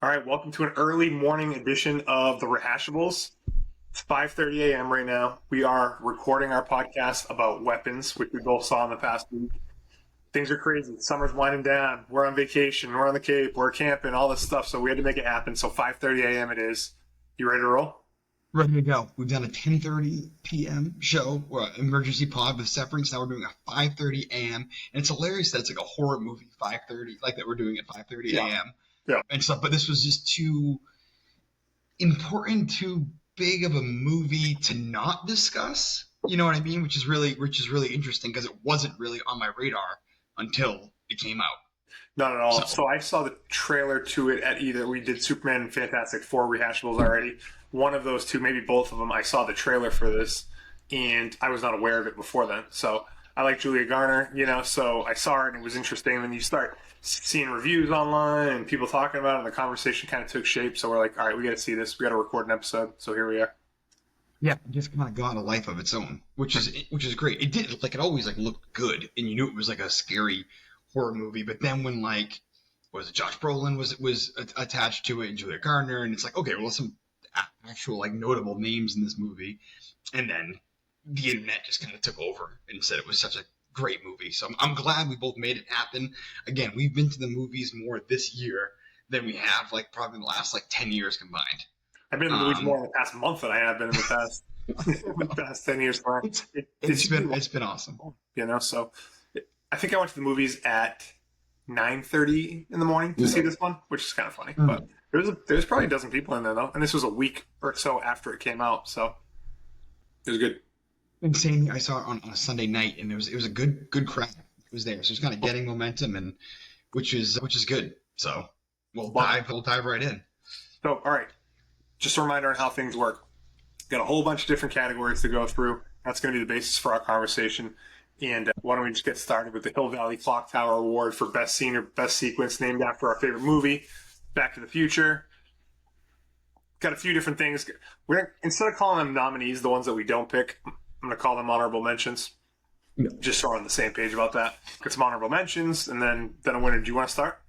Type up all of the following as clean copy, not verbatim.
All right, welcome to an early morning edition of the Rehashables. It's 5:30 a.m. right now. We are recording our podcast about weapons, which we both saw in the past week. Things are crazy. Summer's winding down. We're on vacation. We're on the Cape. We're camping, all this stuff. So we had to make it happen. So 5:30 a.m. it is. You ready to roll? Ready to go. We've done a 10:30 p.m. show, emergency pod with Severance. Now we're doing a 5:30 a.m. And it's hilarious that it's like a horror movie, 5:30, like that we're doing at 5:30 a.m. Yeah. And stuff. But this was just too important, too big of a movie to not discuss. You know what I mean? Which is really interesting because it wasn't really on my radar until it came out. Not at all. So I saw the trailer to it at either we did Superman and Fantastic Four Rehashables already. One of those two, maybe both of them, I saw the trailer for this, and I was not aware of it before then. So I like Julia Garner, so I saw it and it was interesting. And then you start seeing reviews online and people talking about it, and the conversation kind of took shape. So we're like, all right, we got to see this. We got to record an episode. So here we are. Yeah, it just kind of got a life of its own, which is great. It did it always looked good, and you knew it was like a scary horror movie. But then when Josh Brolin was attached to it and Julia Garner, and it's like, okay, well, some actual notable names in this movie, and then the internet just kind of took over and said it was such a great movie. So I'm glad we both made it happen. Again, we've been to the movies more this year than we have probably the last 10 years combined. I've been in the movies more in the past month than I have been in the past 10 years. It's been awesome. So I think I went to the movies at 9:30 in the morning to see this one, which is kind of funny. But there's probably a dozen people in there, though. And this was a week or so after it came out. So it was good. Insane. I saw it on a Sunday night, and it was a good crowd. It was there. So it's kind of getting momentum, and which is good. So we'll dive right in. So, all right. Just a reminder on how things work. Got a whole bunch of different categories to go through. That's going to be the basis for our conversation. And why don't we just get started with the Hill Valley Clock Tower Award for Best Scene or Best Sequence, named after our favorite movie, Back to the Future. Got a few different things. Instead of calling them nominees, the ones that we don't pick, I'm going to call them honorable mentions. Yeah. Just so we're on the same page about that. Get some honorable mentions, and then a winner. Do you want to start?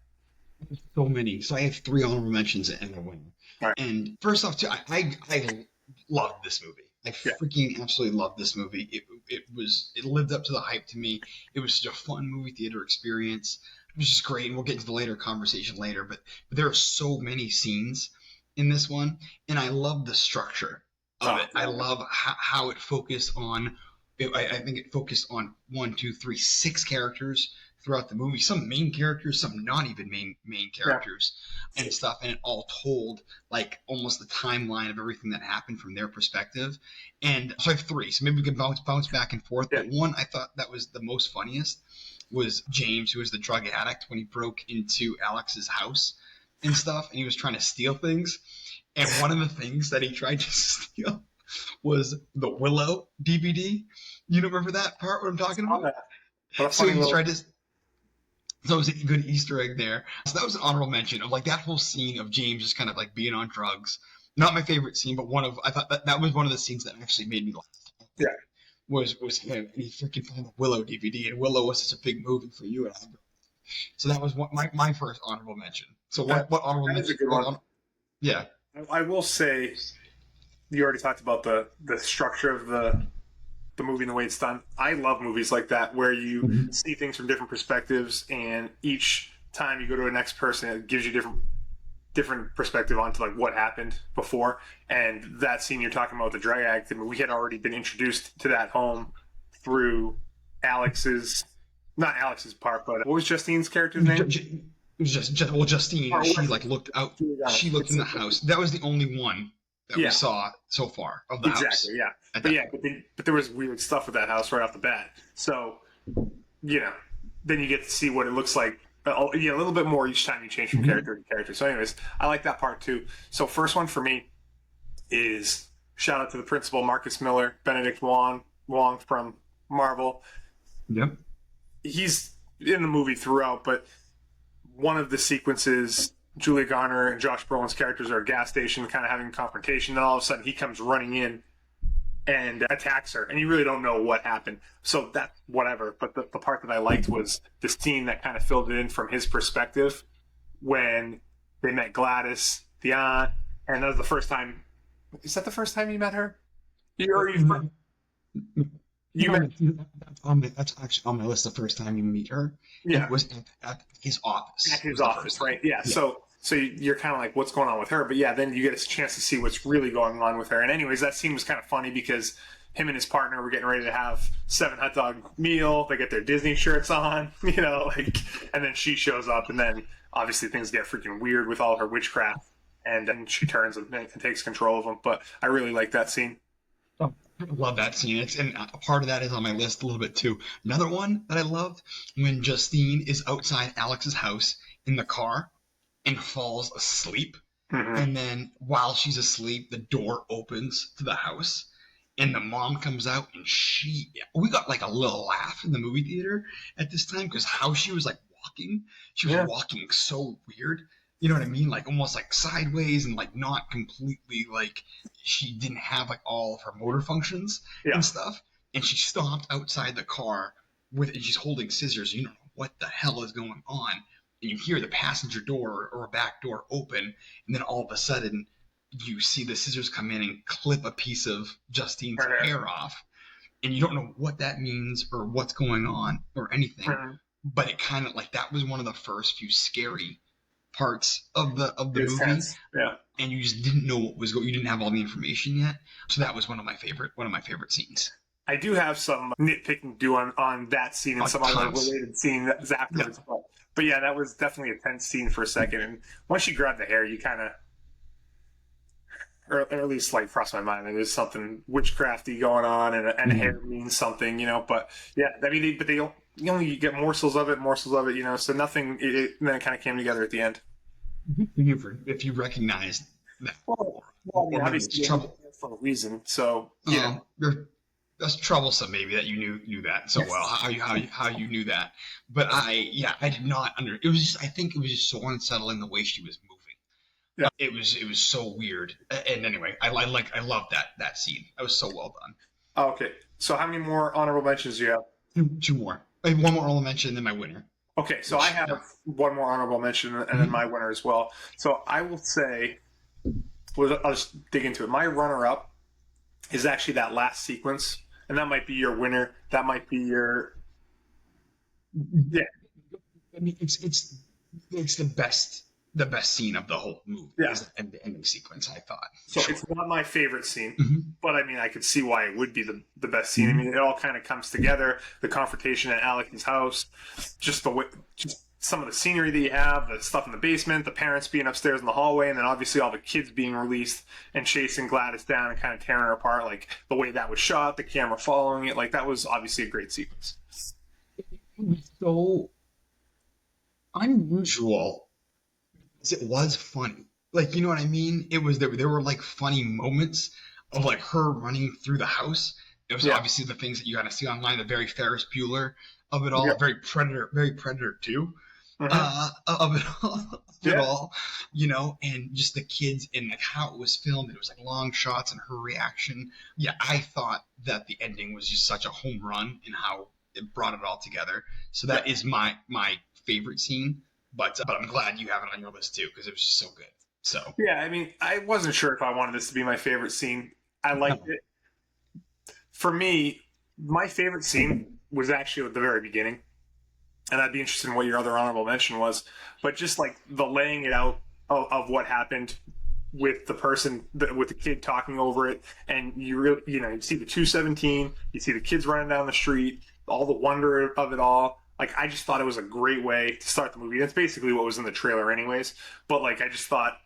So many. So I have 3 honorable mentions and a winner. Right. And first off, too, I love this movie. I freaking absolutely love this movie. It lived up to the hype to me. It was such a fun movie theater experience. It was just great, and we'll get into the conversation later. But there are so many scenes in this one, and I love the structure of it. I love how it focused on. I think it focused on 6 characters throughout the movie. Some main characters, some not even main characters, and stuff. And it all told almost the timeline of everything that happened from their perspective. And so I have 3. So maybe we can bounce back and forth. Yeah. But one I thought that was the most funniest was James, who was the drug addict, when he broke into Alex's house and stuff, and he was trying to steal things. And one of the things that he tried to steal was the Willow DVD. You don't remember that part? What I'm talking about? So he tried to. So it was a good Easter egg there. So that was an honorable mention of that whole scene of James just kind of being on drugs. Not my favorite scene, but I thought that was one of the scenes that actually made me laugh. Yeah. Was him, and he freaking found the Willow DVD, and Willow was such a big movie for you and I. So that was my first honorable mention. So what honorable mention? That's a good one. Yeah. I will say, you already talked about the structure of the movie and the way it's done. I love movies like that where you see things from different perspectives, and each time you go to the next person, it gives you different perspective onto what happened before. And that scene you're talking about, the drug addict, we had already been introduced to that home through not Alex's part, but what was Justine's character's name? It was Justine. She looked out. She looked in the house. That was the only one that we saw so far of the house. Exactly, yeah. But there was weird stuff with that house right off the bat. So, then you get to see what it looks like a little bit more each time you change from character to character. So anyways, I like that part too. So first one for me is shout out to the principal, Marcus Miller, Benedict Wong from Marvel. Yep. He's in the movie throughout, but one of the sequences, Julia Garner and Josh Brolin's characters are at a gas station kind of having a confrontation, and all of a sudden he comes running in and attacks her, and you really don't know what happened. So that's whatever. But the part that I liked was the scene that kind of filled it in from his perspective when They met Gladys, the aunt, and that was the first time. Is that the first time you met her? You met? That's actually on my list. The first time you meet her, Yeah, it was at his office. at his office, right? Yeah. Yeah. So you're kind of like, what's going on with her? But yeah, then you get a chance to see what's really going on with her. And anyways, that scene was kind of funny because him and his partner were getting ready to have 7 hot dog meal. They get their Disney shirts on, like, and then she shows up, and then obviously things get freaking weird with all her witchcraft, and then she turns and takes control of them. But I really like that scene. Oh, I love that scene. And a part of that is on my list a little bit too. Another one that I loved when Justine is outside Alex's house in the car and falls asleep. Mm-hmm. And then while she's asleep, the door opens to the house and the mom comes out and we got like a little laugh in the movie theater at this time because how she was like walking. She was walking so weird. You know what I mean? Like almost like sideways and like not completely like she didn't have like all of her motor functions and stuff. And she stopped outside the car and she's holding scissors. You don't know what the hell is going on. And you hear the passenger door or back door open. And then all of a sudden you see the scissors come in and clip a piece of Justine's hair off. And you don't know what that means or what's going on or anything. But it kind of like that was one of the first few scary parts of the movie. Tense. Yeah. And you just didn't know what was going. You didn't have all the information yet. So that was one of my favorite scenes. I do have some nitpicking to do on that scene and some other related scenes afterwards. Yeah. But yeah, that was definitely a tense scene for a second. And once she grabbed the hair, you kind of, or at least like crossed my mind. There's something witchcrafty going on, and hair means something, But yeah, I mean, they don't. You only get morsels of it, So nothing. Then it kind of came together at the end. If you recognize that, well obviously it's trouble for a reason. So yeah. That's troublesome, maybe that you knew that so well. How you knew that, but I did not It was just I think it was just so unsettling the way she was moving. Yeah, it was so weird. And anyway, I love that scene. That was so well done. Okay, so how many more honorable mentions do you have? Two more. I have one more honorable mention, and then my winner. Okay, so I have one more honorable mention, and then my winner as well. So I will say, I'll just dig into it. My runner-up is actually that last sequence. And that might be your winner. That might be your I mean, it's the best scene of the whole movie. Yeah. And the ending sequence, I thought. So it's not my favorite scene, but I mean, I could see why it would be the best scene. I mean, it all kind of comes together. The confrontation at Alex's house, just some of the scenery that you have, the stuff in the basement, the parents being upstairs in the hallway, and then obviously all the kids being released and chasing Gladys down and kind of tearing her apart. Like the way that was shot, the camera following it, like that was obviously a great sequence. It was so unusual because it was funny. Like, you know what I mean? It was there were like funny moments of like her running through the house. It was obviously the things that you got to see online, the very Ferris Bueller of it all, very Predator too. Of it all, and just the kids and like how it was filmed. It was like long shots and her reaction. Yeah, I thought that the ending was just such a home run in how it brought it all together. So that is my favorite scene. But I'm glad you have it on your list too because it was just so good. So yeah, I mean, I wasn't sure if I wanted this to be my favorite scene. I liked it. For me, my favorite scene was actually at the very beginning. And I'd be interested in what your other honorable mention was. But just like the laying it out of what happened with the person, with the kid talking over it. And you see the 217, you see the kids running down the street, all the wonder of it all. Like, I just thought it was a great way to start the movie. That's basically what was in the trailer anyways. But like, I just thought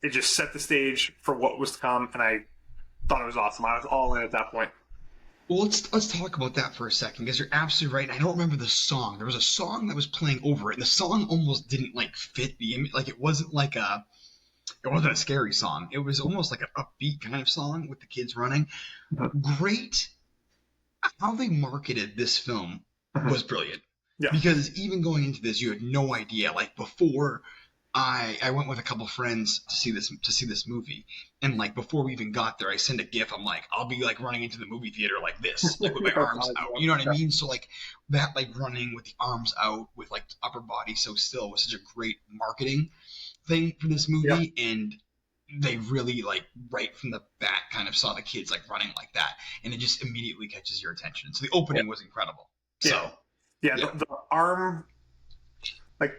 it just set the stage for what was to come. And I thought it was awesome. I was all in at that point. Well, let's talk about that for a second because you're absolutely right. I don't remember the song. There was a song that was playing over it, and the song almost didn't like fit the image. Like it wasn't a scary song. It was almost like an upbeat kind of song with the kids running. Great. How they marketed this film was brilliant. Yeah. Because even going into this, you had no idea. Like before, I went with a couple friends to see this movie, and like before we even got there, I sent a GIF. I'm like, I'll be like running into the movie theater like this, like with my arms out. You know what I mean? So like that, like running with the arms out with like the upper body so still was such a great marketing thing for this movie, and they really like right from the bat kind of saw the kids like running like that, and it just immediately catches your attention. So the opening was incredible. So the arm, like,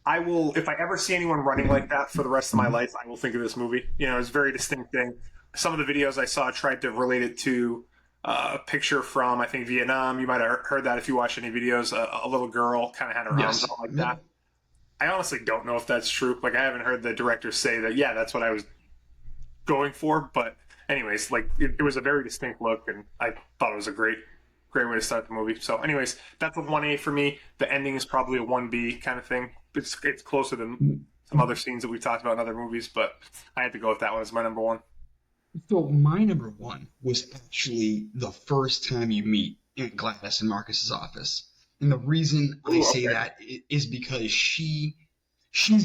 I will, if I ever see anyone running like that for the rest of my life, I will think of this movie. You know, it's a very distinct thing. Some of the videos I saw tried to relate it to a picture from, I think, Vietnam. You might have heard that if you watch any videos. A little girl kind of had her arms out like that. I honestly don't know if that's true. Like, I haven't heard the director say that, yeah, that's what I was going for. But anyways, like, it was a very distinct look, and I thought it was a great way to start the movie. So anyways, that's a 1A for me. The ending is probably a 1B kind of thing. It's closer than some other scenes that we've talked about in other movies, but I had to go with that one as my number one. So my number one was actually the first time you meet in Gladys and Marcus's office. And the reason I say that is because she's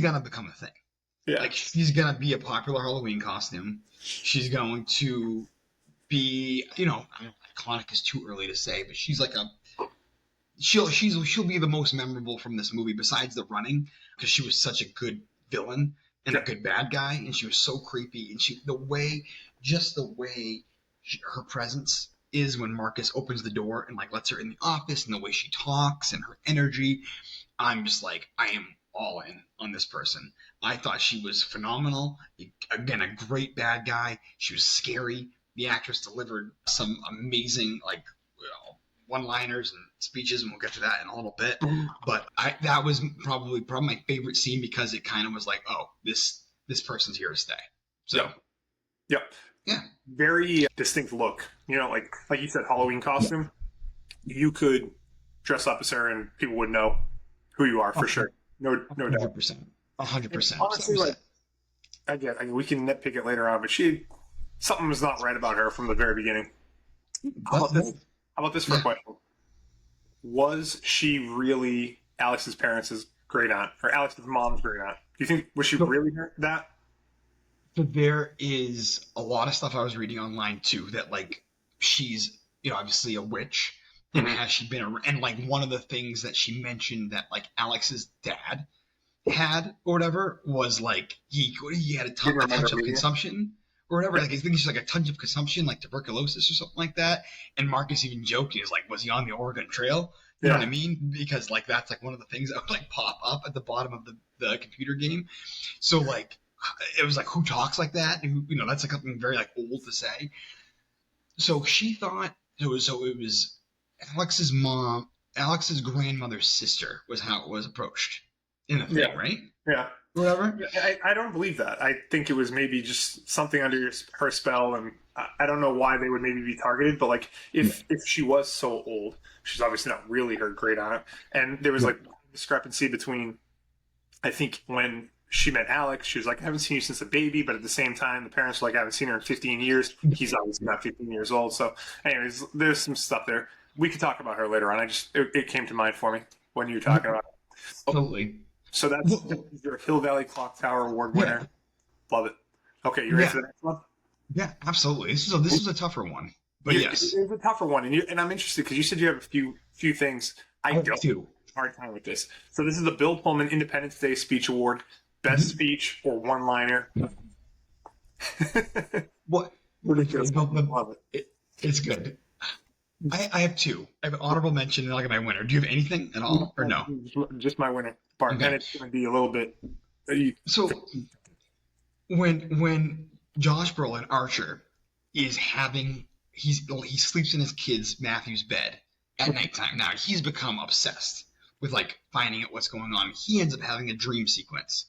gonna become a thing. Yeah. Like, she's gonna be a popular Halloween costume. She's going to be, you know, I don't know, iconic is too early to say, but she's like she'll be the most memorable from this movie besides the running, because she was such a good villain and a good bad guy, and she was so creepy, and the way her presence is when Marcus opens the door and like lets her in the office, and the way she talks and her energy, I'm just like, I am all in on this person. I thought she was phenomenal. Again, a great bad guy. She was scary. The actress delivered some amazing, like, one-liners and speeches, and we'll get to that in a little bit. But that was probably my favorite scene, because it kind of was like, oh, this person's here to stay. So, yeah, very distinct look. You know, like you said, Halloween costume. You could dress up as her, and people would know who you are for sure. No doubt. 100%. Honestly, like, again, we can nitpick it later on, but something was not right about her from the very beginning. How about this for a question? Was she really Alex's parents' great aunt, or Alex's mom's great aunt? Do you think, was she really that? So there is a lot of stuff I was reading online too, that like, she's, you know, obviously a witch, and has she been and like, one of the things that she mentioned that like Alex's dad had or whatever was like, he had a touch of consumption or whatever. Like, I think it's like a touch of consumption, like tuberculosis or something like that. And Marcus even joked, he was like, was he on the Oregon Trail? You know what I mean? Because like, that's like one of the things that would like pop up at the bottom of the computer game. So like, it was like, who talks like that? And who, you know, that's like something very like old to say. So she thought it was Alex's mom, Alex's grandmother's sister was how it was approached in the thing, right? Yeah. Whatever. I don't believe that. I think it was maybe just something under her spell, and I don't know why they would maybe be targeted. But like, if she was so old, she's obviously not really her great aunt, and there was like discrepancy between, I think, when she met Alex, she was like, I haven't seen you since a baby, but at the same time, the parents were like, I haven't seen her in 15 years. He's obviously not 15 years old. So anyways, there's some stuff there. We could talk about her later on. It came to mind for me when you were talking about it. Totally. So that's your Hill Valley Clock Tower Award winner. Yeah. Love it. Okay, you ready for the next one? Yeah, absolutely. This is a tougher one. But yes. It's a tougher one. And I'm interested because you said you have a few things. I don't have a hard time with this. So this is the Bill Pullman Independence Day Speech Award. Best speech or one-liner. What? Ridiculous. Love it. It's good. I have two. I have an honorable mention and like my winner. Do you have anything at all, or no? Just my winner part. Okay. And it's going to be a little bit. So when Josh Brolin, Archer, is he sleeps in his kid's Matthew's bed at nighttime. Now he's become obsessed with like finding out what's going on. He ends up having a dream sequence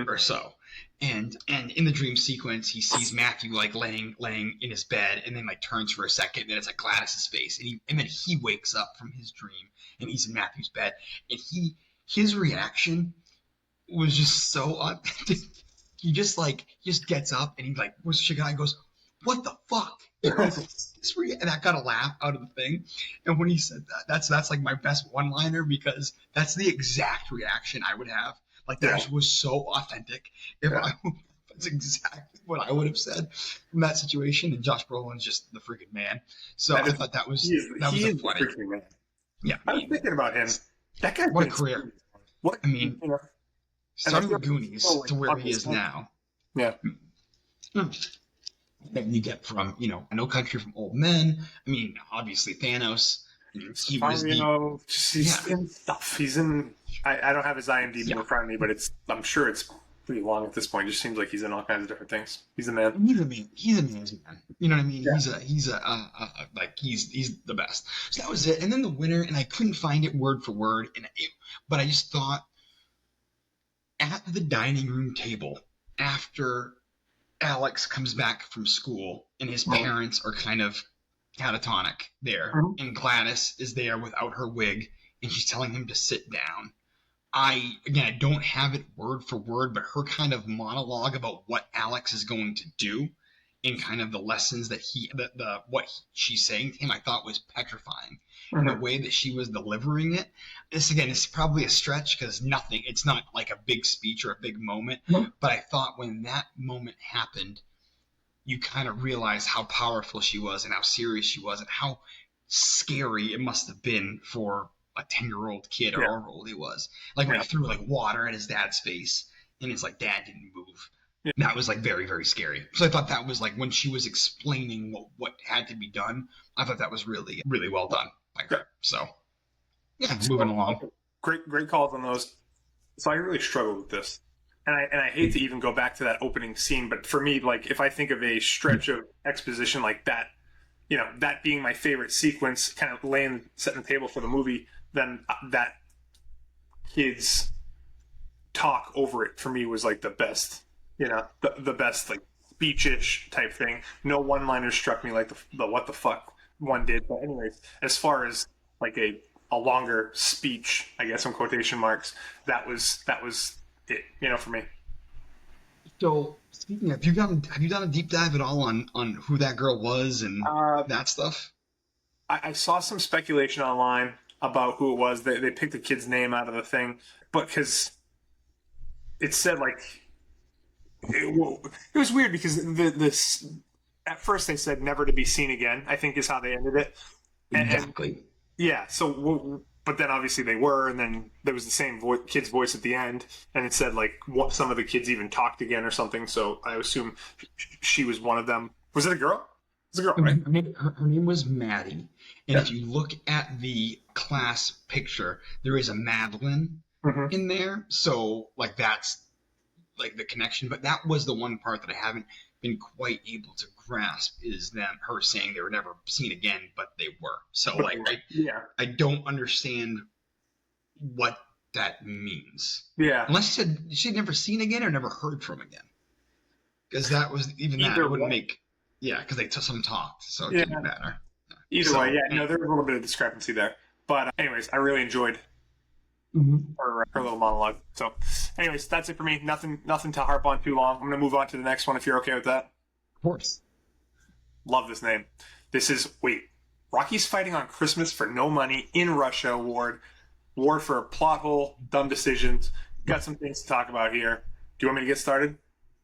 or so. And in the dream sequence, he sees Matthew like laying in his bed, and then like turns for a second, and then it's like Gladys's face, and then he wakes up from his dream, and he's in Matthew's bed, and his reaction was just so authentic. He just gets up, and he like was the guy and goes, "What the fuck?" And that got a laugh out of the thing. And when he said that, that's like my best one-liner, because that's the exact reaction I would have. Like, that was so authentic. That's exactly what I would have said from that situation. And Josh Brolin's just the freaking man. So I thought that was funny. The freaking man. Yeah, I was thinking about him. That guy. What a career! What I mean, And I Starting feel with Goonies so, like, to where on he this is one. now. Yeah. That you get from, No Country from Old Men. I mean, obviously Thanos. He was the He's in stuff. He's in. I don't have his IMDb yeah. in front of me, but I'm sure it's pretty long at this point. It just seems like he's in all kinds of different things. He's a man. He's a man. He's a man's man. You know what I mean? Yeah. He's the best. So that was it. And then the winner, and I couldn't find it word for word, but I just thought at the dining room table after Alex comes back from school and his parents are kind of catatonic there, and Gladys is there without her wig, and she's telling him to sit down. I don't have it word for word, but her kind of monologue about what Alex is going to do and kind of the lessons that she's saying to him, I thought was petrifying. And the way that she was delivering it, this again is probably a stretch because it's not like a big speech or a big moment, but I thought when that moment happened, you kind of realize how powerful she was and how serious she was and how scary it must have been for a 10-year-old kid or however old he was. Like when he threw like water at his dad's face and it's like dad didn't move. Yeah. That was like very, very scary. So I thought that was like when she was explaining what had to be done, I thought that was really, really well done by her. So yeah, moving along. Great calls on those. So I really struggled with this. And I hate to even go back to that opening scene, but for me, like if I think of a stretch of exposition like that, that being my favorite sequence, kind of setting the table for the movie, then that kid's talk over it for me was like the best, the best like speech-ish type thing. No one-liners struck me like the what the fuck one did. But anyways, as far as like a longer speech, I guess in quotation marks, that was it, for me. So speaking of, have you done a deep dive at all on who that girl was and that stuff? I saw some speculation online about who it was. They picked the kid's name out of the thing, but because it said like it was weird because this at first they said never to be seen again, I think is how they ended it. Exactly. Yeah. So, but then obviously they were, and then there was the same kid's voice at the end, and it said like what some of the kids even talked again or something. So I assume she was one of them. Was it a girl? It was a girl, right? Her name was Maddie. And if you look at the class picture, there is a Madeline in there. So like that's like the connection. But that was the one part that I haven't been quite able to grasp is her saying they were never seen again, but they were. So like I don't understand what that means. Yeah. Unless she said she'd never seen again or never heard from again. Because that was even that it wouldn't make because they took some talk, so it didn't matter. Either way, there was a little bit of discrepancy there. But anyways, I really enjoyed her little monologue. So anyways, that's it for me. Nothing to harp on too long. I'm going to move on to the next one if you're okay with that. Of course. Love this name. This is, Rocky's fighting on Christmas for no money in Russia War for a plot hole, dumb decisions. Got some things to talk about here. Do you want me to get started?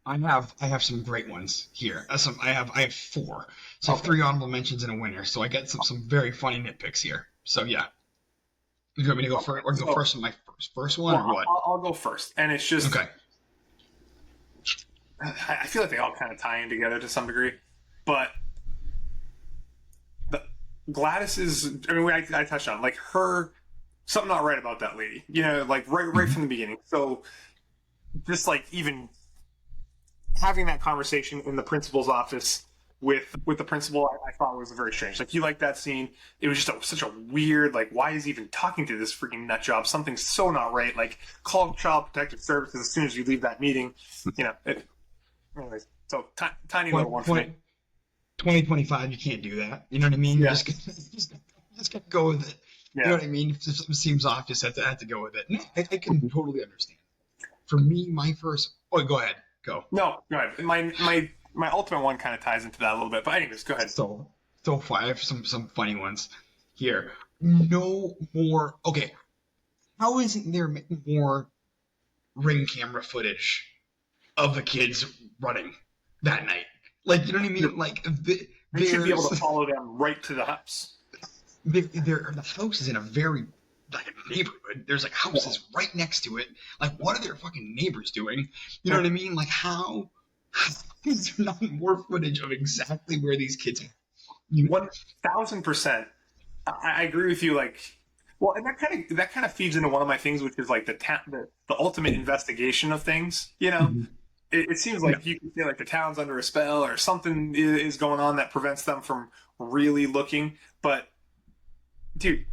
I have some great ones here. I have 4. So I have 3 honorable mentions and a winner. So I got some very funny nitpicks here. So yeah. You want me to go first or go first with my first one or what? I'll go first. And it's just okay. I feel like they all kind of tie in together to some degree. But Gladys is, I touched on like her, something not right about that lady, like right from the beginning. So just like even having that conversation in the principal's office with the principal, I thought was very strange. Like, you like that scene. It was just such a weird, like, why is he even talking to this freaking nut job? Something's so not right. Like, call Child Protective Services as soon as you leave that meeting. Anyways, so tiny little one for me. 2025, you can't do that. You know what I mean? Yeah. Just gotta go with it. Yeah. You know what I mean? If something seems off, just have to go with it. No, I can totally understand. For me, my first... Oh, go ahead. Go. No, go ahead. My ultimate one kind of ties into that a little bit. But anyways, go ahead. So far, I have some funny ones here. No more... Okay. How isn't there more Ring camera footage of the kids running that night? Like, you know what I mean? Like, they should be able to follow them right to the house. The house is in a very, like, neighborhood. There's like houses right next to it. Like, what are their fucking neighbors doing? You know what I mean? Like, how is there not more footage of exactly where these kids are? 1,000%. I agree with you. Like, well, and that kind of feeds into one of my things, which is like the ultimate investigation of things. You know, Mhm. it seems like you can feel like the town's under a spell or something is going on that prevents them from really looking. But, dude,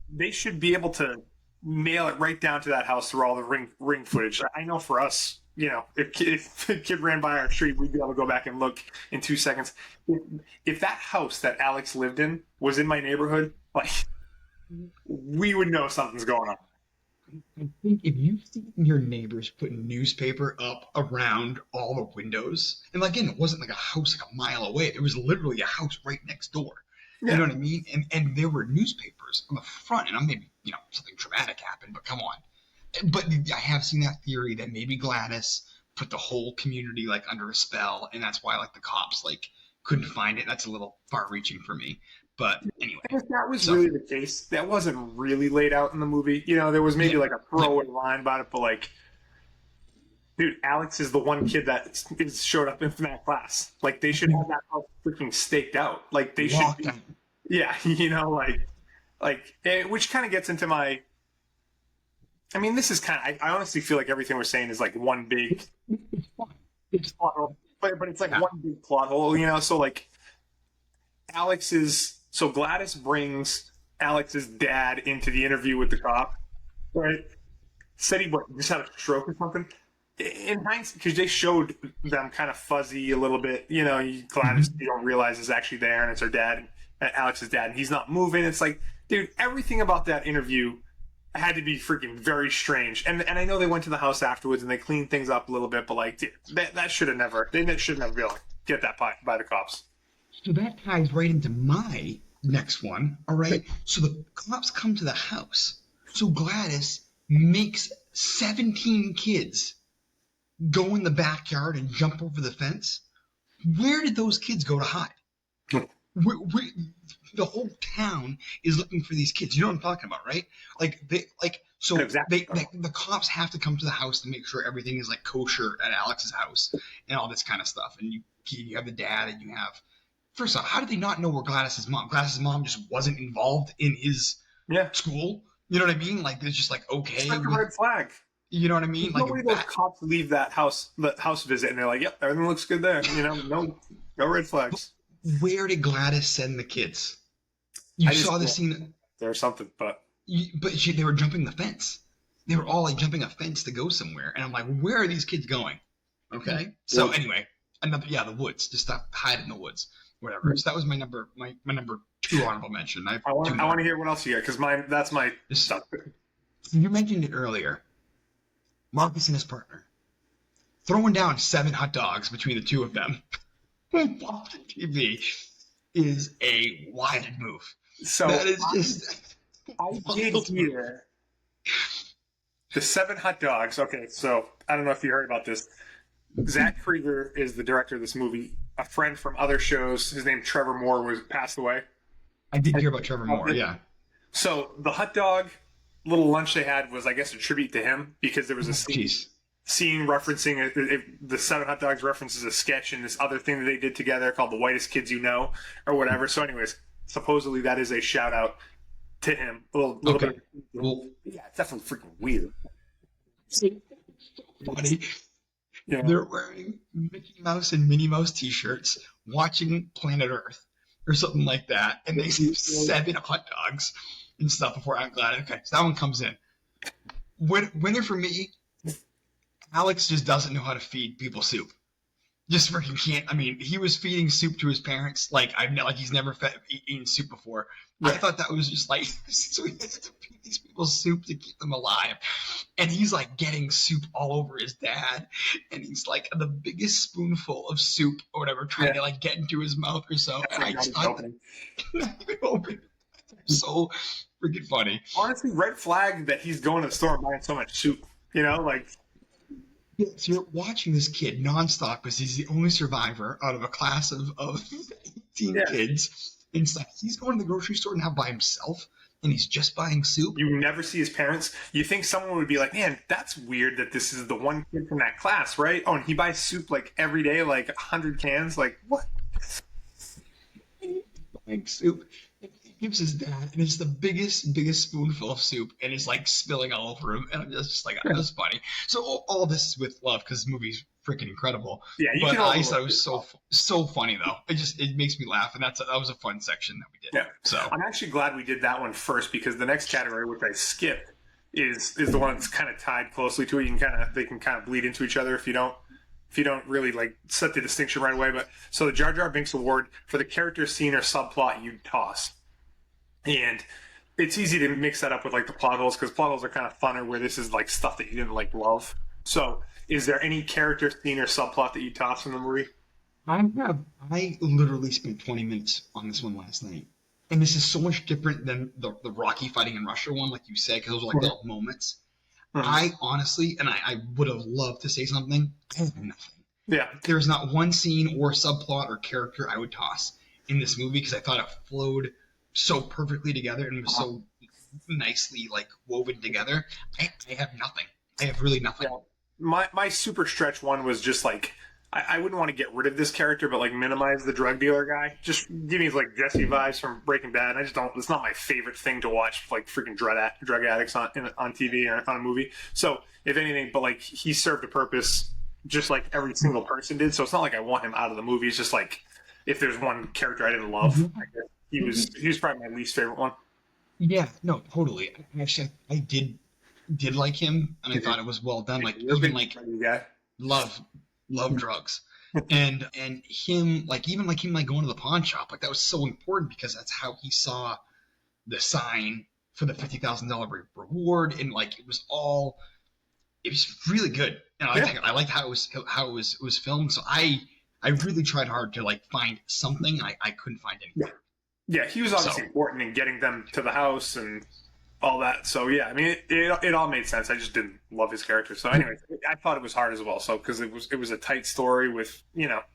they should be able to mail it right down to that house through all the ring footage. I know for us, you know, if a kid ran by our street, we'd be able to go back and look in 2 seconds. If that house that Alex lived in was in my neighborhood, like, we would know something's going on. I think if you've seen your neighbors putting newspaper up around all the windows, and again, it wasn't like a house like a mile away. There was literally a house right next door. You Yeah. know what I mean? And there were newspapers on the front, and maybe something traumatic happened, but come on. But I have seen that theory that maybe Gladys put the whole community like under a spell, and that's why like the cops like couldn't find it. That's a little far-reaching for me. But anyway, And if that was so really the case, that wasn't really laid out in the movie. You know, there was maybe yeah, like a yeah, throwaway line about it, but like, dude, Alex is the one kid that showed up in that class. Like, they should have that house freaking staked out. Like, they should walked be, out. yeah, you know, which kind of gets into my. I mean, this is kind of. I honestly feel like everything we're saying is like one big It's fun. It's plot hole, but it's like yeah. one big plot hole, you know. So like, Gladys brings Alex's dad into the interview with the cop, right? Said he just had a stroke or something. In hindsight, because they showed them kind of fuzzy a little bit, you know, Gladys, Mhm. you don't realize is actually there, and it's her dad, Alex's dad, and he's not moving. It's like, dude, everything about that interview had to be freaking very strange. And I know they went to the house afterwards and they cleaned things up a little bit, but like, dude, that should have never, they should never be able to get that by the cops. So that ties right into my next one. All right. So the cops come to the house. So Gladys makes 17 kids go in the backyard and jump over the fence. Where did those kids go to hide? The whole town is looking for these kids. You know what I'm talking about, right? Exactly. The cops have to come to the house to make sure everything is like kosher at Alex's house and all this kind of stuff. And you have the dad, and you have. First off, how did they not know where Gladys's mom? Gladys's mom just wasn't involved in his Yeah. school. You know what I mean? Like it's just like okay. It's like a red flag. You know what I mean? There's Like no way those cops leave the house visit and they're like, yep, everything looks good there. You know, no red flags. Where did Gladys send the kids? You saw the scene. There's something, but They were jumping the fence. They were all like jumping a fence to go somewhere, and I'm like, where are these kids going? Okay. So anyway, the woods. Just stop, hide in the woods, whatever. So that was my number 2 honorable mention. I want to hear what else you got, because that's my stuff. You mentioned it earlier. Marcus and his partner throwing down 7 hot dogs between the two of them on TV is a wild move. So that is just. I did hear the 7 hot dogs. Okay, so I don't know if you heard about this. Zach Cregger is the director of this movie. A friend from other shows, his name Trevor Moore, was passed away. I did hear about Trevor Moore, yeah. So the hot dog little lunch they had was, I guess, a tribute to him, because there was a scene referencing the 7 hot dogs references a sketch and this other thing that they did together called The Whitest Kids You Know or whatever. So anyways, supposedly that is a shout out to him. A little bit. Well, yeah, it's definitely freaking weird. Funny. Yeah. They're wearing Mickey Mouse and Minnie Mouse t-shirts, watching Planet Earth or something like that, and they see 7 hot dogs and stuff before I'm glad. Okay, so that one comes in. Winner for me, Alex just doesn't know how to feed people soup. Just freaking can't. I mean, he was feeding soup to his parents like he's never eaten soup before. Yeah. I thought that was just like, so he has to feed these people soup to keep them alive, and he's like getting soup all over his dad, and he's like the biggest spoonful of soup or whatever trying to like get into his mouth or so. And I just thought, not even open. So freaking funny. Honestly, red flag that he's going to the store and buying so much soup. You know, like. Yeah, so you're watching this kid nonstop because he's the only survivor out of a class of 18 kids. And it's like he's going to the grocery store now by himself. and he's just buying soup. You never see his parents. You think someone would be like, man, that's weird that this is the one kid from that class, right? Oh, and he buys soup like every day, like 100 cans. Like, what? Buying soup. He gives his dad, and it's the biggest spoonful of soup, and it's like spilling all over him. And I'm just like, oh, that's funny. So all this is with love because the movie's freaking incredible. Yeah, you but can I thought it was so funny though. It makes me laugh, and that was a fun section that we did. Yeah. So I'm actually glad we did that one first because the next category, which I skipped, is the one that's kind of tied closely to it. They can kind of bleed into each other if you don't really like set the distinction right away. But so the Jar Jar Binks Award for the character, scene, or subplot you'd toss. And it's easy to mix that up with like the plot holes because plot holes are kind of funner where this is like stuff that you didn't like love. So is there any character, scene, or subplot that you toss in the movie? I literally spent 20 minutes on this one last night. And this is so much different than the Rocky fighting in Russia one, like you said, because those are like little moments. Mm-hmm. I honestly, and I would have loved to say something, I have nothing. Yeah. There's not one scene or subplot or character I would toss in this movie because I thought it flowed so perfectly together and was so nicely like woven together. I have nothing. I have really nothing. Yeah. My super stretch one was just like I wouldn't want to get rid of this character, but like minimize the drug dealer guy. Just give me like Jesse vibes from Breaking Bad. I just don't. It's not my favorite thing to watch, like freaking drug addicts on TV or on a movie. So if anything, but like he served a purpose, just like every single person did. So it's not like I want him out of the movie. It's just like if there's one character I didn't love, I guess he was probably my least favorite one. Yeah, no, totally. Actually, I did like him, and I thought it was well done. Like even like love drugs, and him like even like him like going to the pawn shop, like that was so important because that's how he saw the sign for the $50,000 reward, and like it was really good, and I liked how it was filmed. So I really tried hard to like find something. I couldn't find anything. Yeah, he was obviously important in getting them to the house and all that. So yeah, I mean, it all made sense. I just didn't love his character. So anyway, I thought it was hard as well. So because it was a tight story with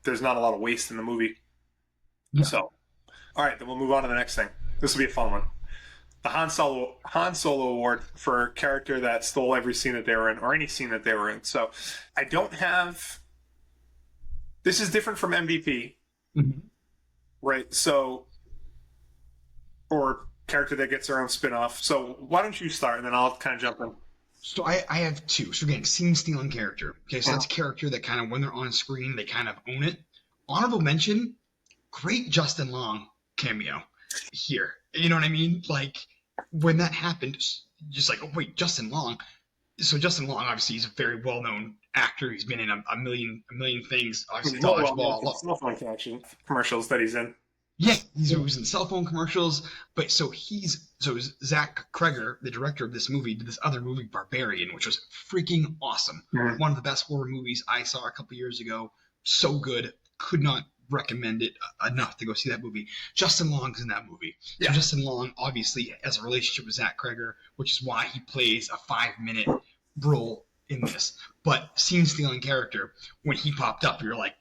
there's not a lot of waste in the movie. Yeah. So all right, then we'll move on to the next thing. This will be a fun one. The Han Solo Award for character that stole every scene that they were in or any scene that they were in. So I don't have. This is different from MVP, right? So. Or character that gets their own spin-off. So why don't you start, and then I'll kind of jump in. So I have two. So again, scene-stealing character. Okay, so that's character that kind of, when they're on screen, they kind of own it. Honorable mention, great Justin Long cameo here. You know what I mean? Like, when that happened, just like, oh, wait, Justin Long. So Justin Long, obviously, he's a very well-known actor. He's been in a million things. Obviously, Dodgeball. Cell phone connection commercials that he's in. Yeah, he was in cell phone commercials, but so Zach Cregger, the director of this movie, did this other movie, Barbarian, which was freaking awesome. Mm-hmm. One of the best horror movies I saw a couple years ago. So good, could not recommend it enough to go see that movie. Justin Long's in that movie. Yeah. So Justin Long obviously has a relationship with Zach Cregger, which is why he plays a 5-minute role in this. But scene-stealing character, when he popped up, you're like,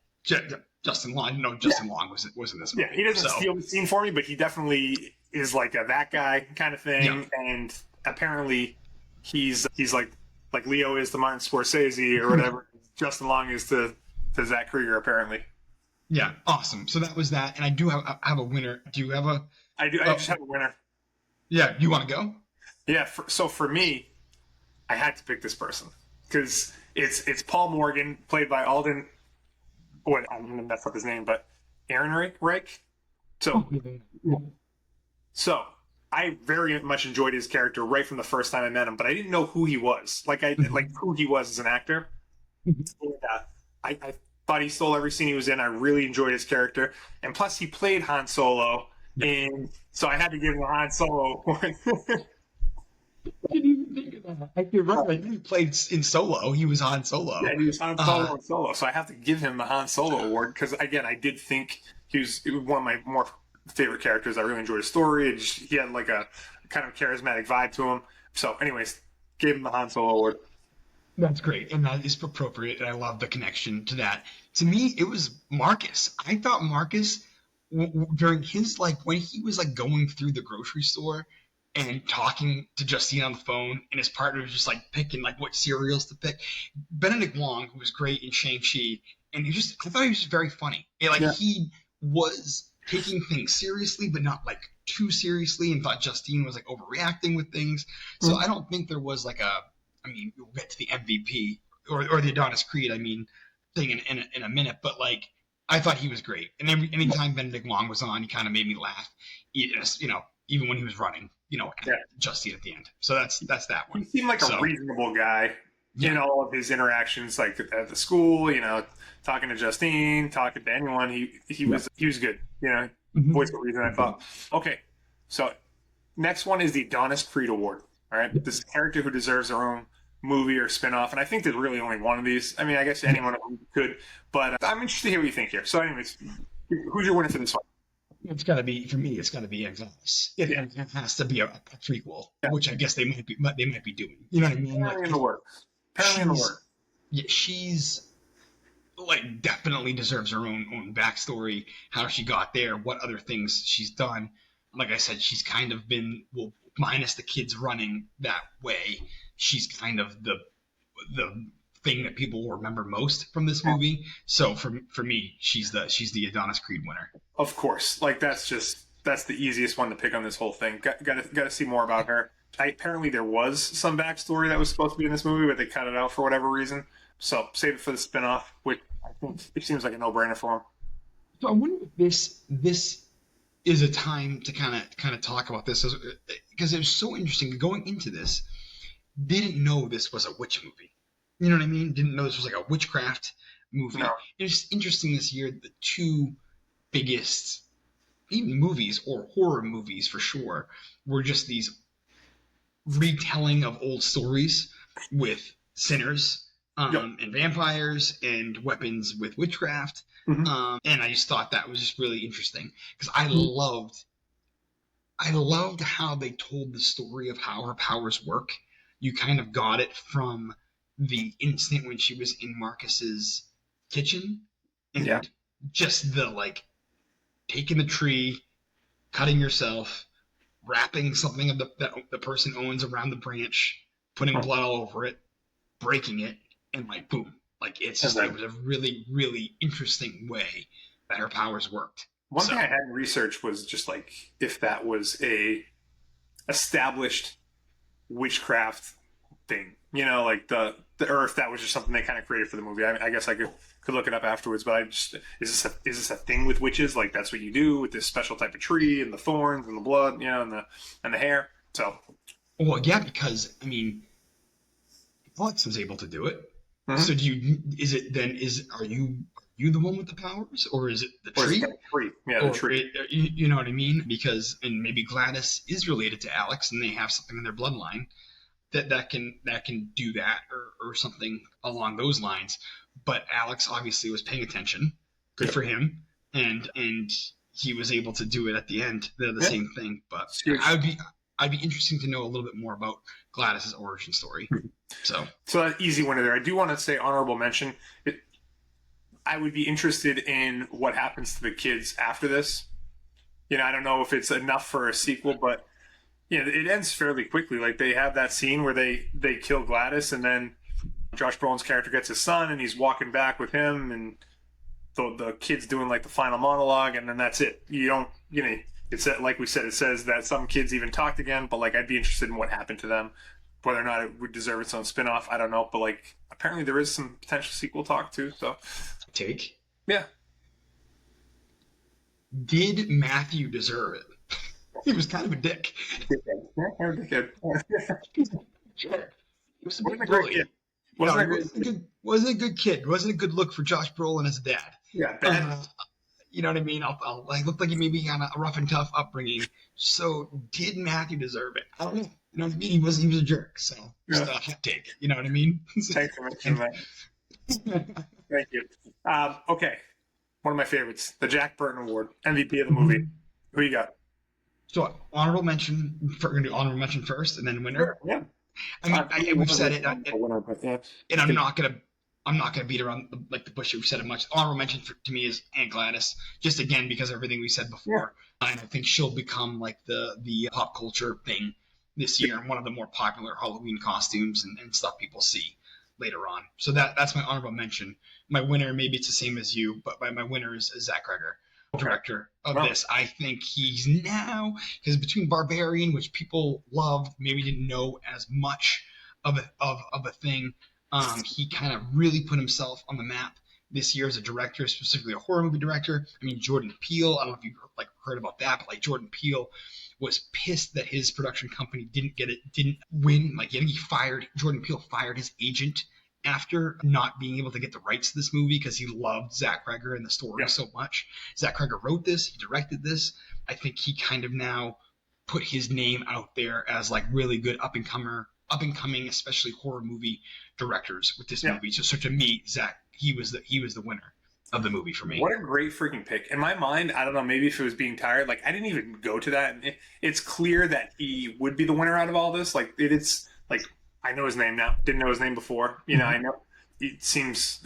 Justin Long. No, Justin Long was in this movie. Yeah, he doesn't steal the scene for me, but he definitely is like a that guy kind of thing. Yeah. And apparently, he's like Leo is to Martin Scorsese or whatever. Justin Long is to Zach Cregger apparently. Yeah, awesome. So that was that, and I do have a winner. Do you have a? I do. I just have a winner. Yeah, you want to go? Yeah. So for me, I had to pick this person because it's Paul Morgan, played by Alden. I'm going to mess up his name, but Aaron Reich. So I very much enjoyed his character right from the first time I met him, but I didn't know who he was. Like who he was as an actor. And, I thought he stole every scene he was in. I really enjoyed his character, and plus he played Han Solo, and so I had to give him a Han Solo award. I didn't even think of that. You're right. He played in Solo. He was Han Solo. Yeah, he was Han Solo in Solo. So I have to give him the Han Solo award because, again, I did think he was one of my more favorite characters. I really enjoyed his story. He had like a kind of charismatic vibe to him. So, anyways, gave him the Han Solo award. That's great, and that is appropriate, and I love the connection to that. To me, it was Marcus. I thought Marcus, during his, like, when he was, like, going through the grocery store, and talking to Justine on the phone, and his partner was just like picking like what cereals to pick. Benedict Wong, who was great in Shang-Chi, and I thought he was very funny. And, like Yeah. he was taking things seriously, but not like too seriously, and thought Justine was like overreacting with things. So I don't think there was like I mean, we'll get to the MVP or the Adonis Creed, thing in a minute, but like I thought he was great. And anytime Benedict Wong was on, he kind of made me laugh. Even when he was running, Yeah. Justine at the end. So that's that He one. seemed like a reasonable guy in all of his interactions, like at the school, talking to Justine, talking to anyone. He was good. Voice of reason, I thought. Okay, so next one is the Adonis Creed Award. All right, this is a character who deserves their own movie or spinoff, and I think there's really only one of these. I mean, I guess anyone could, but I'm interested to hear what you think here. So, anyways, who's your winner for this one? It's got to be, for me, it's got to be Gladys. It has to be a prequel, which I guess they might be doing. You know what I mean? Apparently in the works. Yeah, she's like definitely deserves her own backstory, how she got there, what other things she's done. Like I said, she's kind of been, well, minus the kids running that way, she's kind of the thing that people will remember most from this movie. So for me, she's the Adonis Creed winner. Of course, like that's the easiest one to pick on this whole thing. Got to see more about her. Apparently, there was some backstory that was supposed to be in this movie, but they cut it out for whatever reason. So save it for the spinoff, which I think it seems like a no-brainer for him. So I wonder if this is a time to kind of talk about this, because it was so interesting going into this. Didn't know this was a witch movie. You know what I mean? Didn't know this was like a witchcraft movie. No. It's interesting this year, the two biggest even movies or horror movies for sure were just these retelling of old stories with sinners and vampires and weapons with witchcraft. Mm-hmm. And I just thought that was just really interesting because I loved how they told the story of how her powers work. You kind of got it from the instant when she was in Marcus's kitchen, and just the like taking the tree, cutting yourself, wrapping something of that the person owns around the branch, putting blood all over it, breaking it, and like boom, like it's just it was a really really interesting way that her powers worked. One thing I had in research was just like if that was a established witchcraft thing, like or if that was just something they kind of created for the movie. I guess I could look it up afterwards, but is this a thing with witches? Like that's what you do with this special type of tree and the thorns and the blood, and the hair. So, well, yeah, because I mean, Alex was able to do it. Mm-hmm. So are you the one with the powers, or is it the tree? Yeah, the tree. You know what I mean? Because and maybe Gladys is related to Alex, and they have something in their bloodline that can do that or something along those lines. But Alex obviously was paying attention. Good for him, and he was able to do it at the end. They're the same thing. But I'd be interesting to know a little bit more about Gladys's origin story. So that easy one there. I do want to say honorable mention. I would be interested in what happens to the kids after this. I don't know if it's enough for a sequel, but it ends fairly quickly. Like they have that scene where they kill Gladys, and then Josh Brolin's character gets his son, and he's walking back with him, and the kid's doing like the final monologue, and then that's it. You don't, it's like we said, it says that some kids even talked again, but like I'd be interested in what happened to them, whether or not it would deserve its own spinoff. I don't know, but like apparently there is some potential sequel talk too. So, yeah. Did Matthew deserve it? He was kind of a dick. Sure. He was a big bully. Wasn't a good kid. Wasn't a good look for Josh Brolin as a dad. Yeah, bad. You know what I mean? I'll looked like he maybe had a rough and tough upbringing. So did Matthew deserve it? I don't know. You know what I mean? He was a jerk. So just a hot take. You know what I mean? Thanks for mentioning that. Thank you. Okay, one of my favorites, the Jack Burton Award, MVP of the movie. Who you got? So honorable mention. We're gonna do honorable mention first, and then winner. Sure, yeah. I mean, we've said it, and I'm not gonna beat around the bush. We've said it much. Honorable mention to me is Aunt Gladys, just again because of everything we said before, and I think she'll become like the pop culture thing this year and one of the more popular Halloween costumes and stuff people see later on. So that's my honorable mention. My winner, maybe it's the same as you, but my winner is Zach Cregger, director of this. I think he's now, because between Barbarian, which people loved, maybe didn't know as much of a thing, he kind of really put himself on the map this year as a director, specifically a horror movie director. I mean, Jordan Peele, I don't know if you heard about that, but like Jordan Peele was pissed that his production company didn't win. Like, I think Jordan Peele fired his agent after not being able to get the rights to this movie because he loved Zach Cregger and the story so much. Zach Cregger wrote this, he directed this. I think he kind of now put his name out there as like really good up and coming, especially horror movie directors with this movie. So to me, Zach, he was the winner of the movie for me. What a great freaking pick. In my mind, I don't know, maybe if it was being tired, like I didn't even go to that. It's clear that he would be the winner out of all this. Like it's like, I know his name now. Didn't know his name before. You know, I know it seems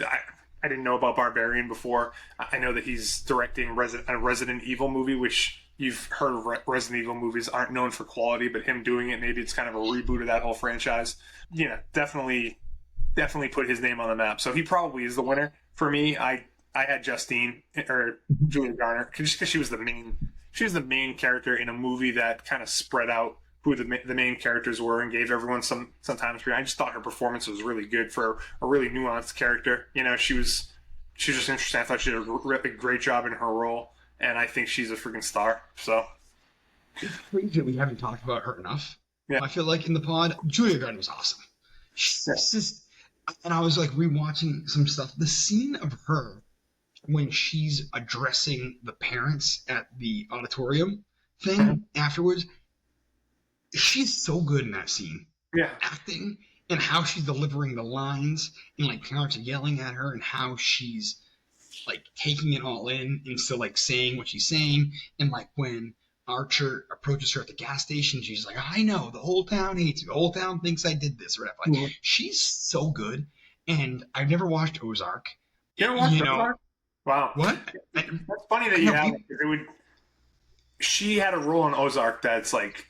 I didn't know about Barbarian before. I know that he's directing a Resident Evil movie, which you've heard of Resident Evil movies aren't known for quality, but him doing it, maybe it's kind of a reboot of that whole franchise. You know, definitely put his name on the map. So he probably is the winner. For me, I had Justine or Julia Garner just because she was the main character in a movie that kind of spread out who the main characters were and gave everyone some time to screen. I just thought her performance was really good for a really nuanced character. You know, she was just interesting. I thought she did a really great job in her role, and I think she's a freaking star. So it's crazy that we haven't talked about her enough. Yeah. I feel like in the pod, Julia Garner was awesome. She's just, and I was like rewatching some stuff. The scene of her when she's addressing the parents at the auditorium thing afterwards, she's so good in that scene. Yeah. Acting and how she's delivering the lines and like parents are yelling at her and how she's like taking it all in and still like saying what she's saying. And like when Archer approaches her at the gas station, she's like, I know, the whole town hates me. The whole town thinks I did this. Right? Like, she's so good. And I've never watched Ozark. You ever watched Ozark? Wow. What? That's funny that you have it. She had a role in Ozark that's like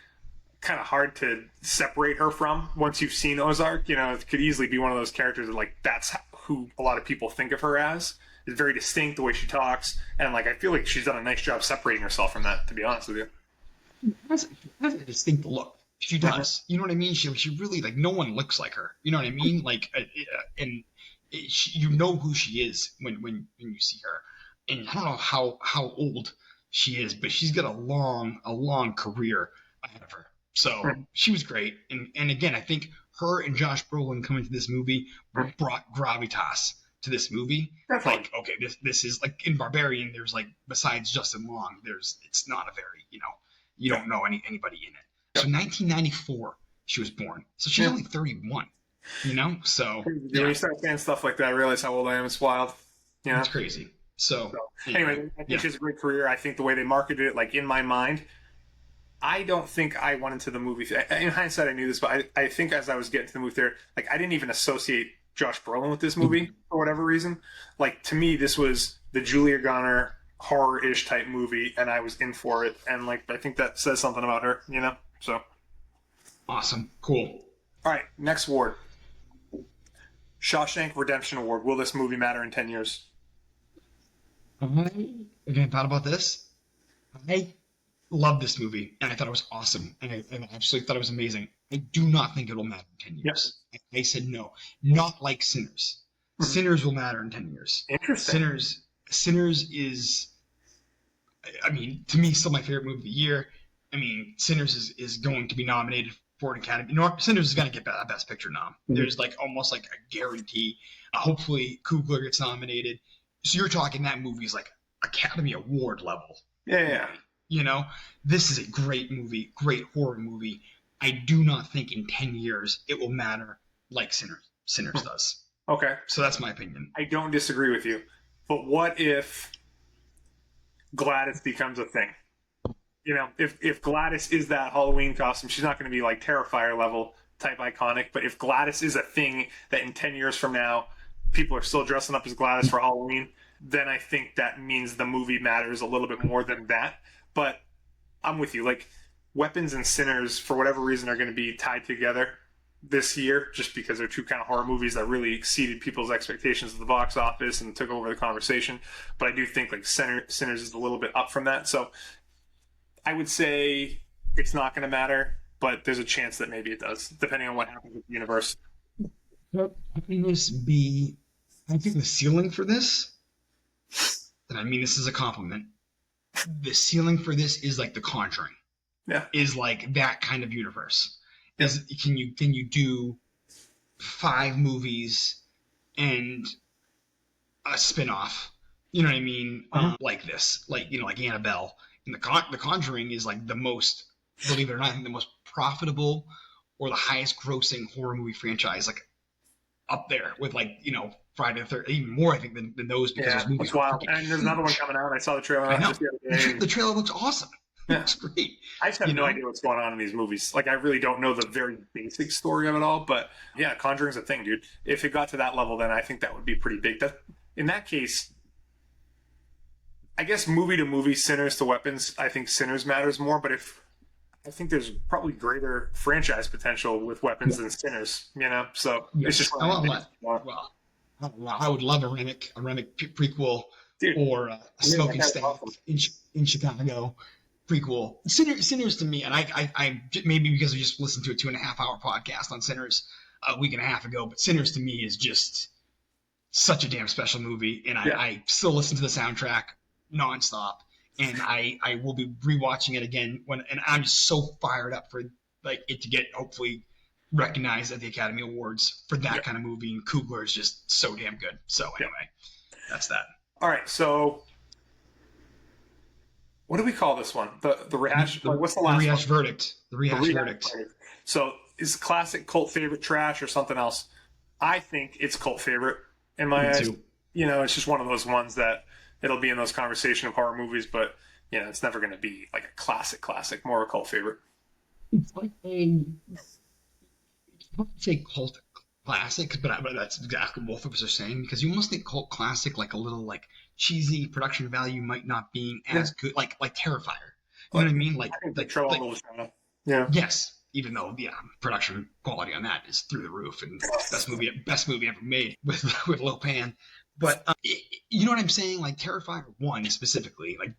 kind of hard to separate her from once you've seen Ozark. You know, it could easily be one of those characters that like that's who a lot of people think of her as. It's very distinct the way she talks, and like I feel like she's done a nice job separating herself from that. To be honest with you, has a distinct look. She does. You know what I mean? She really like no one looks like her. You know what I mean? Like you know who she is when you see her. And I don't know how old she is, but she's got a long career ahead of her. So she was great. And again, I think her and Josh Brolin coming to this movie brought gravitas to this movie. Definitely. Like, okay, this is like in Barbarian, there's like, besides Justin Long, it's not a very, you don't know anybody in it. So 1994, she was born. So she's only 31, so. When you start saying stuff like that, I realize how old I am. It's wild. It's crazy. So anyway, I think she has a great career. I think the way they marketed it, like in my mind, I don't think I went into the movie. In hindsight, I knew this, but I think as I was getting to the movie there, like I didn't even associate Josh Brolin with this movie for whatever reason. Like to me, this was the Julia Garner horror-ish type movie, and I was in for it. And like I think that says something about her, So awesome, cool. All right, next award, Shawshank Redemption Award. Will this movie matter in 10 years? I thought about this. I love this movie, and I thought it was awesome, and I absolutely thought it was amazing. I do not think it'll matter in 10 years. Yep. I said no. Not like Sinners. Sinners will matter in 10 years. Interesting. Sinners is, I mean, to me, still my favorite movie of the year. I mean, Sinners is going to be nominated for an Academy. Sinners is going to get a Best Picture nom. There's like almost like a guarantee. Hopefully, Coogler gets nominated. So you're talking that movie's like Academy Award level. Yeah. This is a great movie, great horror movie. I do not think in 10 years it will matter like Sinners does. Okay. So that's my opinion. I don't disagree with you. But what if Gladys becomes a thing? If Gladys is that Halloween costume, she's not going to be like Terrifier level type iconic. But if Gladys is a thing that in 10 years from now, people are still dressing up as Gladys for Halloween, then I think that means the movie matters a little bit more than that. But I'm with you. Like, Weapons and Sinners, for whatever reason, are going to be tied together this year, just because they're two kind of horror movies that really exceeded people's expectations at the box office and took over the conversation. But I do think like Sinners is a little bit up from that. So I would say it's not going to matter, but there's a chance that maybe it does, depending on what happens with the universe. I think the ceiling for this, and I mean this is a compliment, the ceiling for this is like The Conjuring. Yeah. Is like that kind of universe. Can you do 5 movies and a spin-off? You know what I mean? Like this, like like Annabelle. And the Conjuring is like the most, believe it or not, I think the most profitable or the highest grossing horror movie franchise, like up there with like Friday the 13th, even more I think than those, because those movies are wild. And there's another one coming out. I saw the trailer. I know. Just the other day. The trailer looks awesome. Yeah. It's great. I just have no idea what's going on in these movies. Like, I really don't know the very basic story of it all. But yeah, Conjuring's a thing, dude. If it got to that level, then I think that would be pretty big. In that case, I guess movie to movie, Sinners to Weapons, I think Sinners matters more. But I think there's probably greater franchise potential with Weapons than Sinners, So it's just I would love a Remick prequel. Dude, or a Smoking Stack awesome. in Chicago prequel. Sinners to me, and I maybe because I just listened to a 2.5-hour podcast on Sinners a week and a half ago, but Sinners to me is just such a damn special movie, and I still listen to the soundtrack nonstop, and I will be rewatching it again and I'm just so fired up for like it to get hopefully recognized at the Academy Awards for that kind of movie, and Coogler is just so damn good. So anyway, that's that. All right, so what do we call this one? The rehash. What's the last one? Verdict. The rehash verdict. So is classic cult favorite trash or something else? I think it's cult favorite in my eyes. Too. It's just one of those ones that it'll be in those conversation of horror movies, but it's never going to be like a classic, more a cult favorite. It's like say cult classic, but that's exactly what both of us are saying, because you almost think cult classic like a little like cheesy production value might not being as good, like Terrifier. You know what I mean? Like yes, even though production quality on that is through the roof and best movie ever made with Lopan. But you know what I'm saying? Like Terrifier 1 specifically, like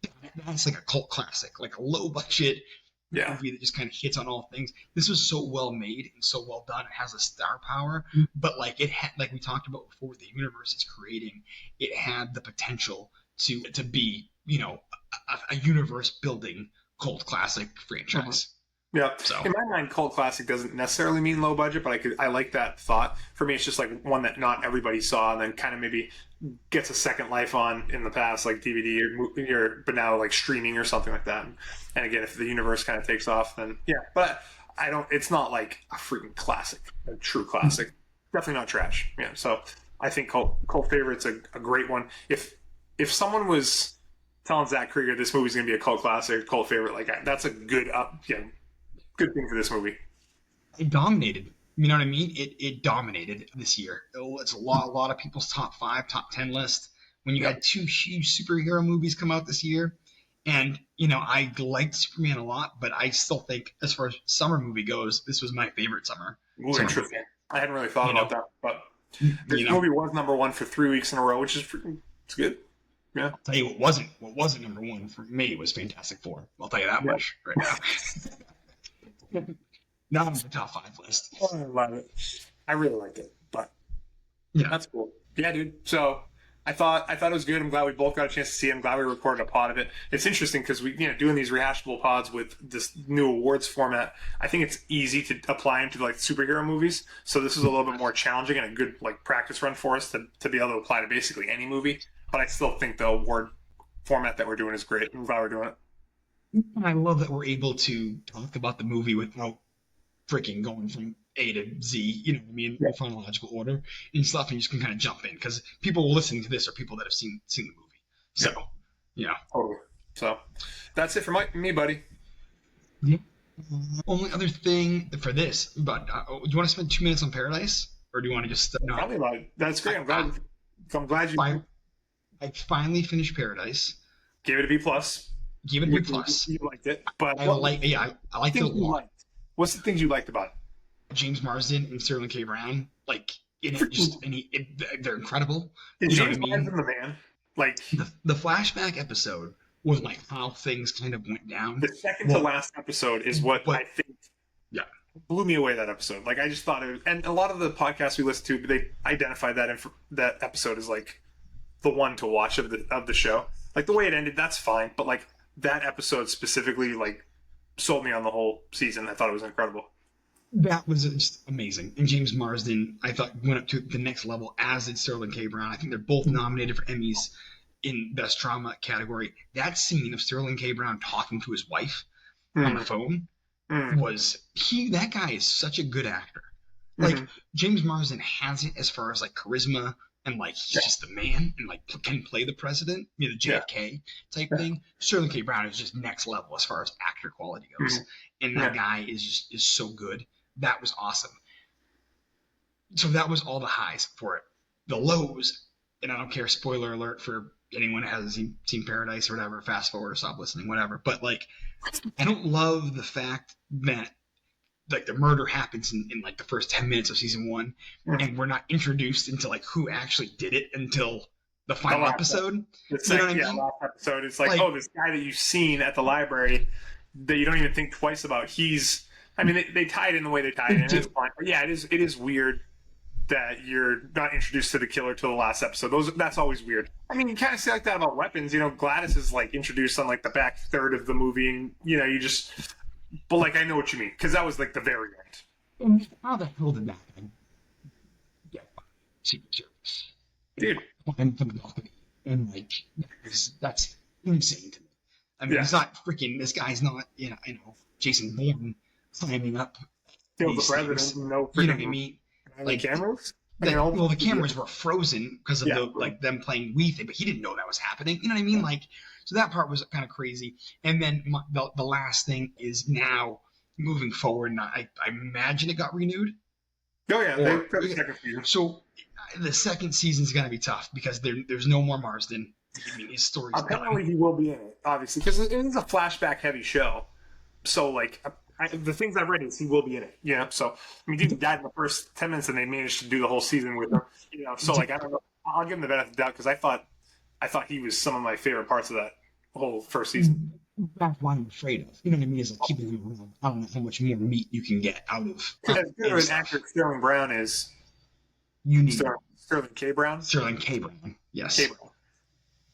that's like a cult classic, like a low budget movie that just kind of hits on all things. This was so well made and so well done. It has a star power, but like it had, like we talked about before, the universe it's creating, it had the potential to be a universe building cult classic franchise. Yeah. So in my mind, cult classic doesn't necessarily mean low budget, but I like that thought. For me, it's just like one that not everybody saw and then kind of maybe gets a second life on in the past, like DVD but now like streaming or something like that. And again, if the universe kind of takes off, then but it's not like a freaking classic, a true classic. Definitely not trash. Yeah. So I think cult favorite's a great one. If someone was telling Zach Cregger this movie's going to be a cult classic, cult favorite, like that's a good good thing for this movie. It dominated. You know what I mean? It dominated this year. It's a lot of people's top 5, top 10 list. When you had 2 huge superhero movies come out this year, and I liked Superman a lot, but I still think, as far as summer movie goes, this was my favorite summer. Ooh, interesting. Movie. I hadn't really thought about that, but this movie was number 1 for 3 weeks in a row, which is it's good. Yeah. I'll tell you what wasn't number 1 for me was Fantastic Four. I'll tell you that much right now. Not on the top 5 list. Oh, I love it. I really liked it, but that's cool. Yeah, dude. So I thought it was good. I'm glad we both got a chance to see it. I'm glad we recorded a pod of it. It's interesting because we, doing these rehashable pods with this new awards format, I think it's easy to apply them to like superhero movies. So this is a little bit more challenging and a good like practice run for us to be able to apply to basically any movie. But I still think the award format that we're doing is great. I'm glad we're doing it. I love that we're able to talk about the movie without freaking going from A to Z, in chronological order and stuff, and you just can kind of jump in because people listening to this are people that have seen the movie. So, Totally. So, that's it for me, buddy. Yeah. Only other thing for this, but do you want to spend 2 minutes on Paradise, or do you want to just not? Probably not. That's great. I'm glad you. I finally finished Paradise. Gave it a B+. Give it a B plus. You liked it, but I liked it a lot. What's the things you liked about it? James Marsden and Sterling K. Brown, like in it, just they're incredible. Is You know James what I mean? Marsden the man? Like The flashback episode was like how things kind of went down. the second to last episode is what I think. Yeah, blew me away that episode. Like I just thought it, and a lot of the podcasts we listen to, they identify that episode as like the one to watch of the show. Like the way it ended, that's fine, but like that episode specifically, like sold me on the whole season. I thought it was incredible. that was just amazing. And James Marsden, I thought, went up to the next level, as did Sterling K. Brown. I think they're both nominated for Emmys in Best Drama category. That scene of Sterling K. Brown talking to his wife on the phone was that guy is such a good actor. Like James Marsden has it as far as like charisma and like he's just the man and like can play the president, the JFK type thing. Sterling K. Brown is just next level as far as actor quality goes, and that guy is so good. That was awesome. So that was all the highs for it. The lows, and I don't care. Spoiler alert for anyone who hasn't seen Paradise or whatever. Fast forward or stop listening, whatever. But like, I don't love the fact that like the murder happens in like the first 10 minutes of season 1 and we're not introduced into like who actually did it until the final episode. The second, last episode. It's like, oh, this guy that you've seen at the library that you don't even think twice about. I mean, they tie it in the way they tie it in. It's fine. But yeah, it is weird that you're not introduced to the killer till the last episode. That's always weird. I mean, you kind of say like that about weapons. You know, Gladys is like introduced on like the back third of the movie, and you know, you just. But like, I know what you mean because that was like the very end. And how the hell did that guy get by Secret Service? Dude, And from the balcony, and like that's insane to me. I mean, it's not freaking. This guy's not, you know, Jason Bourne climbing up. Kill the president. No, you know what I mean? Like cameras. Well, the cameras were frozen because of them playing Wii thing, but he didn't know that was happening. You know what I mean? Like, so that part was kind of crazy. And then the last thing is now moving forward. And I imagine it got renewed. Oh yeah, second season. So the second season's gonna be tough because there's no more Marsden. I mean, his story's apparently done. he will be in it, obviously, because it is a flashback heavy show. So like. The things I've read is he will be in it, you know. So I mean, he died in the first 10 minutes, and they managed to do the whole season with him, you know. So like, I don't know. I'll give him the benefit of the doubt because I thought he was some of my favorite parts of that whole first season. That's what I'm afraid of. You know what I mean? Is like keeping him around. I don't know how much more meat you can get out of. As good of an actor Sterling Brown is, you need Sterling K. Brown. Sterling K. Brown, yes. K. Brown.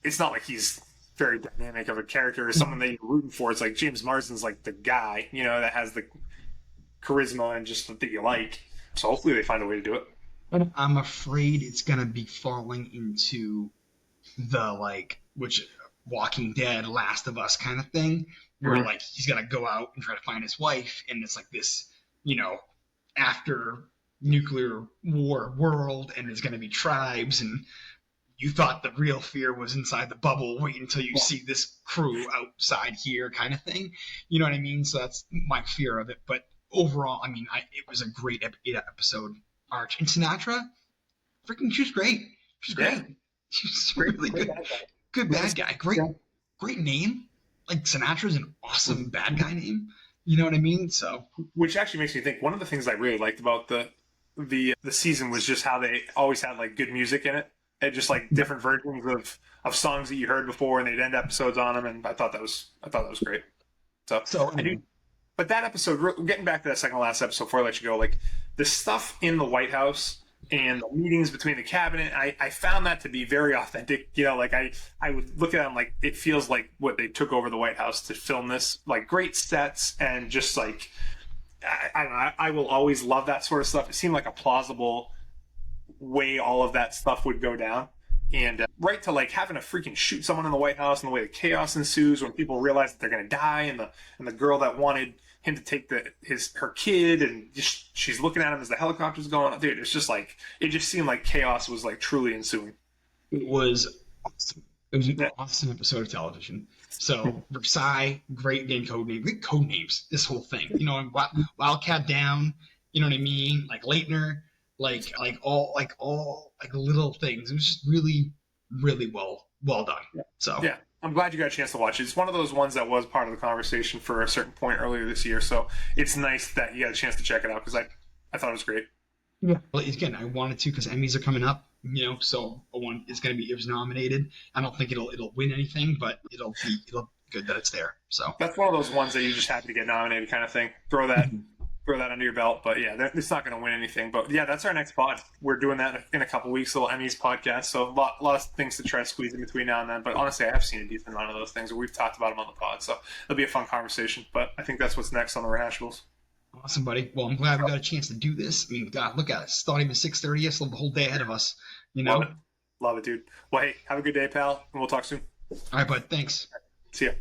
It's not like he's very dynamic of a character or someone that you're rooting for. It's like James Marsden's like the guy, you know, that has the charisma and just that you like. So hopefully they find a way to do it. But I'm afraid it's gonna be falling into the which Walking Dead, Last of Us kind of thing, where like he's gonna go out and try to find his wife, and it's like this, you know, after nuclear war world, and there's gonna be tribes and. You thought the real fear was inside the bubble. Wait until you see this crew outside here, kind of thing. You know what I mean? So that's my fear of it. But overall, I mean, it was a great episode arc. And Sinatra, freaking, she was great. She was great. Yeah. She was really good. Good bad guy. Great name. Like Sinatra's an awesome bad guy name. You know what I mean? So, which actually makes me think one of the things I really liked about the season was just how they always had like good music in it. And just like different versions of songs that you heard before, and they'd end episodes on them, and I thought that was great. So I do. But that episode, getting back to that second to last episode before I let you go, like the stuff in the White House and the meetings between the cabinet, I found that to be very authentic. You know, like I would look at them like it feels like what they took over the White House to film this, like great sets and just like I don't know. I will always love that sort of stuff. It seemed like a plausible way all of that stuff would go down, and right to like having to freaking shoot someone in the White House and the way the chaos ensues when people realize that they're going to die, and the girl that wanted him to take her kid, and just she's looking at him as the helicopter's going. Dude, it's just like it just seemed like chaos was like truly ensuing. It was awesome. It was an awesome episode of television. So Versailles, great code names. This whole thing, you know, Wildcat Down. You know what I mean? Like Leitner. Like all little things. It was just really, really well done. Yeah. So yeah, I'm glad you got a chance to watch it. It's one of those ones that was part of the conversation for a certain point earlier this year, so it's nice that you got a chance to check it out because I thought it was great. Yeah. Well, again, I wanted to because Emmys are coming up, so it was nominated. I don't think it'll win anything, but it'll be good that it's there. So That's one of those ones that you just happy to get nominated kind of thing. Throw that under your belt. But yeah, it's not going to win anything. But yeah, that's our next pod. We're doing that in a couple weeks, little Emmys podcast. So a lot of things to try to squeeze in between now and then. But honestly, I have seen a decent amount of those things. We've talked about them on the pod. So it'll be a fun conversation. But I think that's what's next on the Rehashables. awesome, buddy. Well, I'm glad we got a chance to do this. I mean, God, look at it. It's not even 6:30 yet. Still the whole day ahead of us. Love it, dude. Well, hey, have a good day, pal. And we'll talk soon. All right, bud. Thanks. See ya.